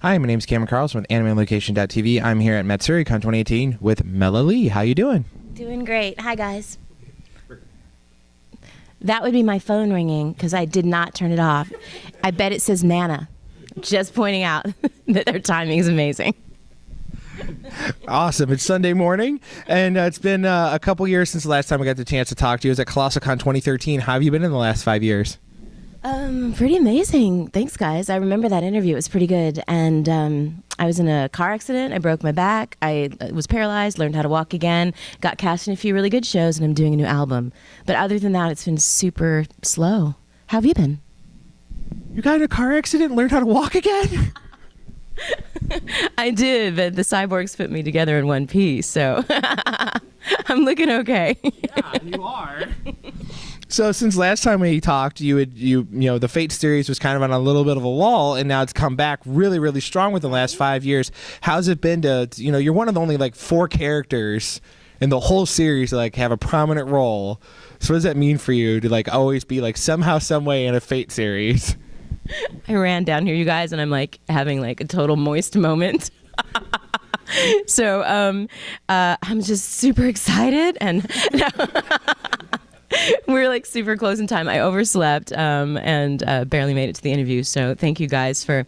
Hi, my name is Cameron Carlson with AnimeLocation.tv. I'm here at Matsuricon 2018 with Mela Lee. How you doing? Doing great. Hi, guys. That would be my phone ringing because I did not turn it off. I bet it says Nana. Just pointing out that their timing is amazing. Awesome. It's Sunday morning, and it's been a couple years since the last time I got the chance to talk to you. It was at Carlson 2013. How have you been in the last 5 years? Pretty amazing. Thanks, guys. I remember that interview. It was pretty good. And I was in a car accident. I broke my back. I was paralyzed, learned how to walk again, got cast in a few really good shows, and I'm doing a new album. But other than that, it's been super slow. How have you been? You got in a car accident and learned how to walk again? I did, but the cyborgs put me together in one piece, so I'm looking okay. Yeah, you are. So since last time we talked, you know the Fate series was kind of on a little bit of a lull, and now it's come back really, really strong with the last 5 years. How's it been to, you're one of the only like 4 characters in the whole series to like have a prominent role. So what does that mean for you to like always be like somehow, some way in a Fate series? I ran down here, you guys, and I'm like having like a total moist moment. So I'm just super excited, and we're like super close in time. I overslept and barely made it to the interview. So thank you guys for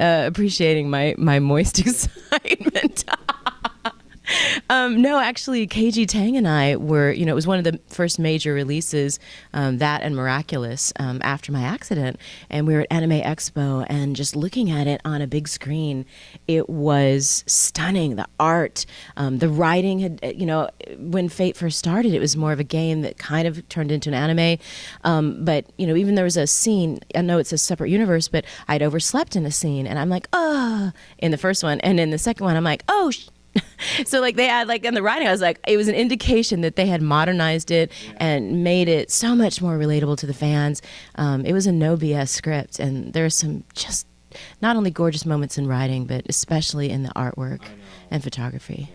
appreciating my moist excitement. No, actually, KG Tang and I were, it was one of the first major releases, that and Miraculous, after my accident. And we were at Anime Expo, and just looking at it on a big screen, it was stunning. The art, the writing had, when Fate first started, it was more of a game that kind of turned into an anime. But, even there was a scene, I know it's a separate universe, but I'd overslept in a scene, and I'm like, in the first one. And in the second one, I'm like, so like they had like in the writing, I was like, it was an indication that they had modernized it and made it so much more relatable to the fans. It was a no BS script, and there are some just not only gorgeous moments in writing, but especially in the artwork and photography.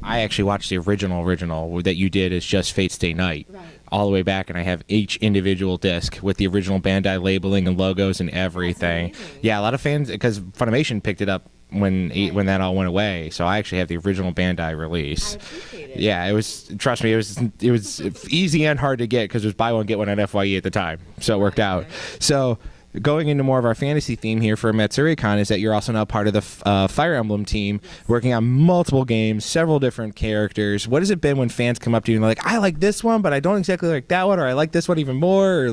I actually watched the original that you did as just Fate Stay Night, all the way back, and I have each individual disc with the original Bandai labeling and logos and everything. Yeah, a lot of fans, because Funimation picked it up when that all went away, so I actually have the original Bandai release. I appreciate it. Yeah, it was. Trust me, it was easy and hard to get because it was buy one get one at FYE at the time, so it worked out. So going into more of our fantasy theme here for Matsuricon is that you're also now part of the Fire Emblem team, working on multiple games, several different characters. What has it been when fans come up to you and they're like, I like this one, but I don't exactly like that one, or I like this one even more,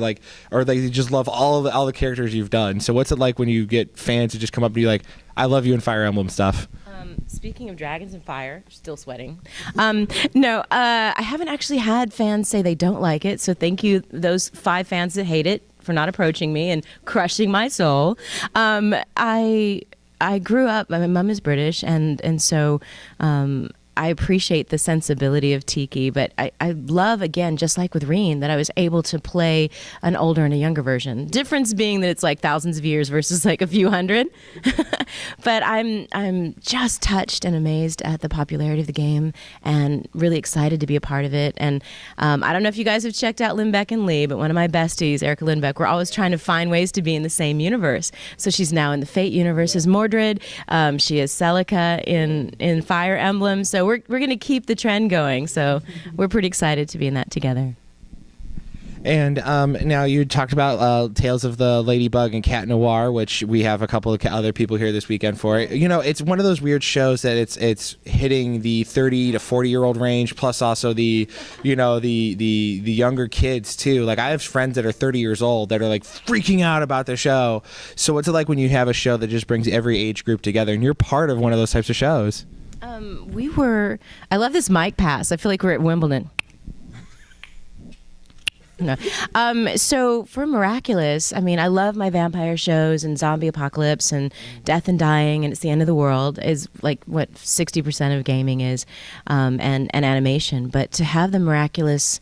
or they just love all the characters you've done? So what's it like when you get fans to just come up to you like, I love you in Fire Emblem stuff? Speaking of dragons and fire, still sweating. No, I haven't actually had fans say they don't like it, so thank you, those 5 fans that hate it, for not approaching me and crushing my soul. I grew up, my mom is British, and so I appreciate the sensibility of Tiki, but I love, again, just like with Reen, that I was able to play an older and a younger version. Difference being that it's like thousands of years versus like a few hundred. But I'm just touched and amazed at the popularity of the game, and really excited to be a part of it. And I don't know if you guys have checked out Lindbeck and Lee, but one of my besties, Erica Lindbeck, we're always trying to find ways to be in the same universe. So she's now in the Fate universe as Mordred. She is Celica in Fire Emblem. So we're going to keep the trend going. So we're pretty excited to be in that together. And now you talked about Tales of the Ladybug and Cat Noir, which we have a couple of other people here this weekend for. It's one of those weird shows that it's hitting the 30 to 40-year-old range, plus also the younger kids too. Like, I have friends that are 30 years old that are like freaking out about the show. So what's it like when you have a show that just brings every age group together, and you're part of one of those types of shows? I love this mic pass. I feel like we're at Wimbledon. No. So for Miraculous, I mean, I love my vampire shows and zombie apocalypse and death and dying, and it's the end of the world is like what 60% of gaming is, and animation. But to have the Miraculous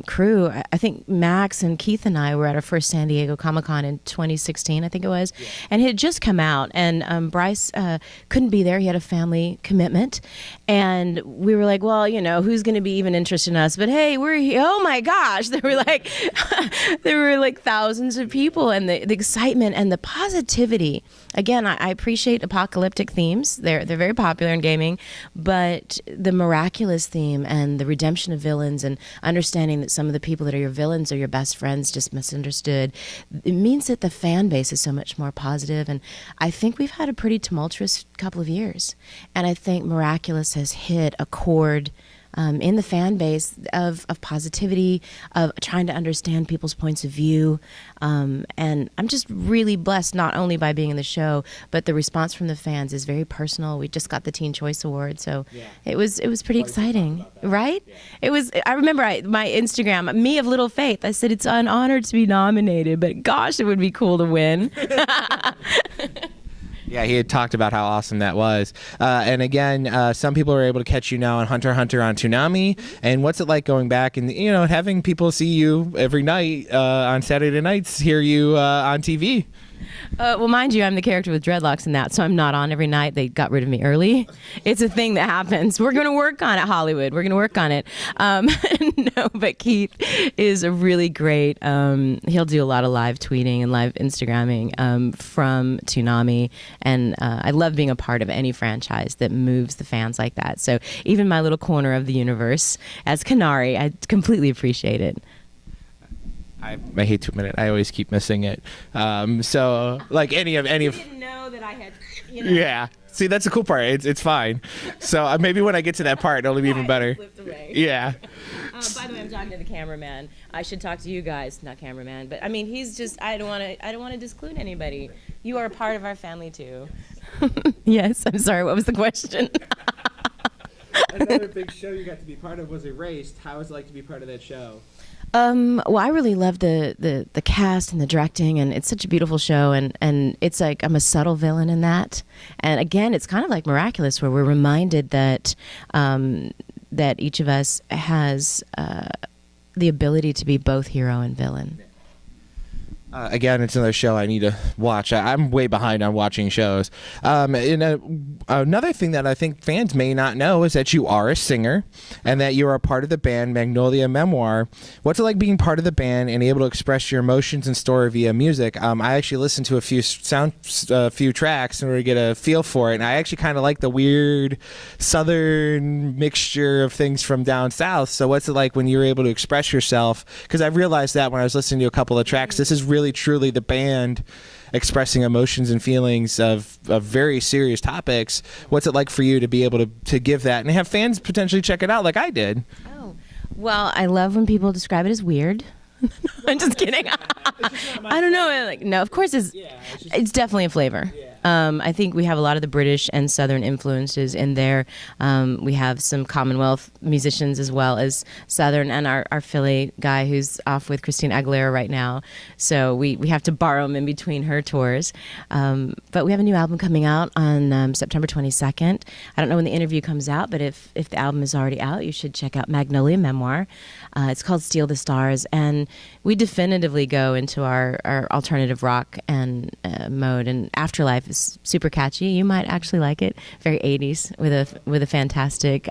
crew, I think Max and Keith and I were at our first San Diego Comic-Con in 2016, I think it was, and it had just come out, and Bryce couldn't be there. He had a family commitment, and we were like, well, who's going to be even interested in us? But hey, we're here. Oh my gosh, there there were like thousands of people, and the excitement and the positivity. Again, I appreciate apocalyptic themes. They're very popular in gaming, but the miraculous theme and the redemption of villains and understanding that some of the people that are your villains are your best friends just misunderstood. It means that the fan base is so much more positive, and I think we've had a pretty tumultuous couple of years, and I think Miraculous has hit a chord in the fan base of positivity, of trying to understand people's points of view. And I'm just really blessed, not only by being in the show, but the response from the fans is very personal. We just got the Teen Choice Award, so it was pretty exciting, right? Yeah. It was. I remember my Instagram, me of little faith, I said it's an honor to be nominated, but gosh, it would be cool to win. Yeah, he had talked about how awesome that was. And again, some people are able to catch you now on Hunter x Hunter on Toonami. And what's it like going back and, having people see you every night on Saturday nights, hear you on TV? Well, mind you, I'm the character with dreadlocks in that, so I'm not on every night. They got rid of me early. It's a thing that happens. We're going to work on it, Hollywood. We're going to work on it. No, but Keith is a really great, he'll do a lot of live tweeting and live Instagramming from Toonami, and I love being a part of any franchise that moves the fans like that. So even my little corner of the universe as Canary, I completely appreciate it. I hate to admit it, I always keep missing it. So, like any of. I didn't know that I had. Yeah. See, that's the cool part. It's fine. So maybe when I get to that part, it'll be even better. Yeah. By the way, I'm talking to the cameraman. I should talk to you guys, not cameraman. But I mean, he's just. I don't want to disclude anybody. You are a part of our family too. Yes. I'm sorry. What was the question? Another big show you got to be part of was Erased. How was it like to be part of that show? Well, I really love the cast and the directing, and it's such a beautiful show, and it's like I'm a subtle villain in that. And again, it's kind of like Miraculous, where we're reminded that that each of us has the ability to be both hero and villain. Again, it's another show I need to watch. I'm way behind on watching shows. Another thing that I think fans may not know is that you are a singer and that you are a part of the band Magnolia Memoir. What's it like being part of the band and able to express your emotions and story via music? I actually listened to a few tracks in order to get a feel for it, and I actually kind of like the weird southern mixture of things from down south. So what's it like when you're able to express yourself? Because I realized that when I was listening to a couple of tracks, this is really truly the band expressing emotions and feelings of very serious topics. What's it like for you to be able to give that and have fans potentially check it out like I did? Oh, well, I love when people describe it as weird. I'm just kidding. I don't know. No, of course it's definitely a flavor. Yeah. I think we have a lot of the British and Southern influences in there. We have some Commonwealth musicians as well as Southern, and our Philly guy who's off with Christina Aguilera right now. So we have to borrow him in between her tours. But we have a new album coming out on September 22nd. I don't know when the interview comes out, but if the album is already out, you should check out Magnolia Memoir. It's called Steal the Stars, and we definitively go into our alternative rock and mode, and Afterlife is super catchy. You might actually like it. Very 80s with a fantastic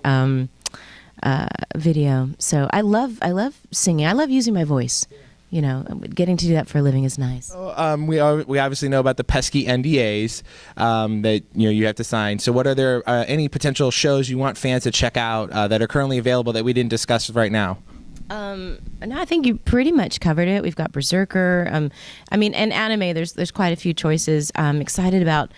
video. So I love singing. I love using my voice. Getting to do that for a living is nice. We obviously know about the pesky NDAs that you have to sign. So what are there any potential shows you want fans to check out that are currently available that we didn't discuss right now? No, I think you pretty much covered it. We've got Berserker. And anime, there's quite a few choices. I'm excited about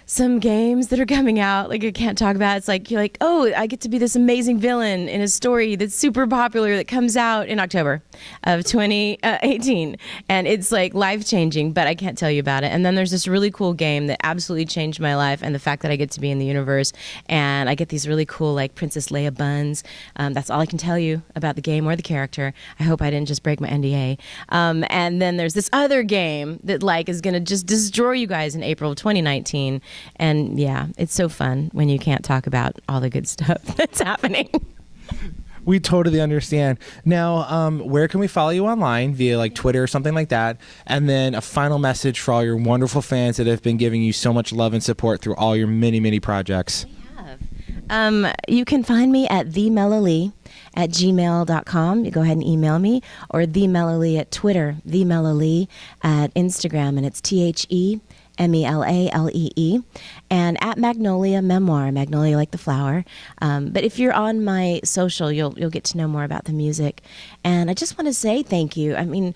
some games that are coming out, like I can't talk about. It's like you're like, oh, I get to be this amazing villain in a story that's super popular that comes out in October of 2018, and it's like life-changing, but I can't tell you about it. And then there's this really cool game that absolutely changed my life, and the fact that I get to be in the universe, and I get these really cool like Princess Leia buns. That's all I can tell you about the game or the character. I hope I didn't just break my NDA. And then there's this other game that is gonna just destroy you guys in April of 2019. And yeah, it's so fun when you can't talk about all the good stuff that's happening. We totally understand. Now, where can we follow you online? Via Twitter or something like that? And then a final message for all your wonderful fans that have been giving you so much love and support through all your many, many projects. We have. You can find me at the Mela Lee, at gmail.com. You go ahead and email me, or the Mela Lee at Twitter, the Mela Lee at Instagram, and it's TheMelalee, and at Magnolia Memoir, Magnolia like the flower. But if you're on my social, you'll get to know more about the music. And I just want to say thank you. I mean,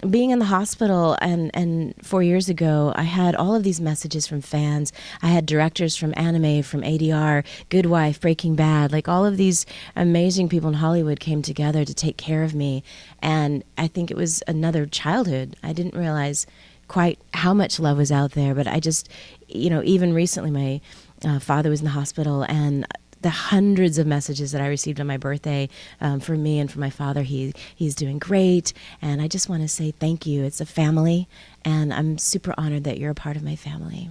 being in the hospital and 4 years ago, I had all of these messages from fans. I had directors from anime, from ADR, Good Wife, Breaking Bad, like all of these amazing people in Hollywood came together to take care of me. And I think it was another childhood. I didn't realize quite how much love was out there, but I just, even recently my father was in the hospital, and the hundreds of messages that I received on my birthday for me and for my father, he's doing great, and I just want to say thank you. It's a family, and I'm super honored that you're a part of my family.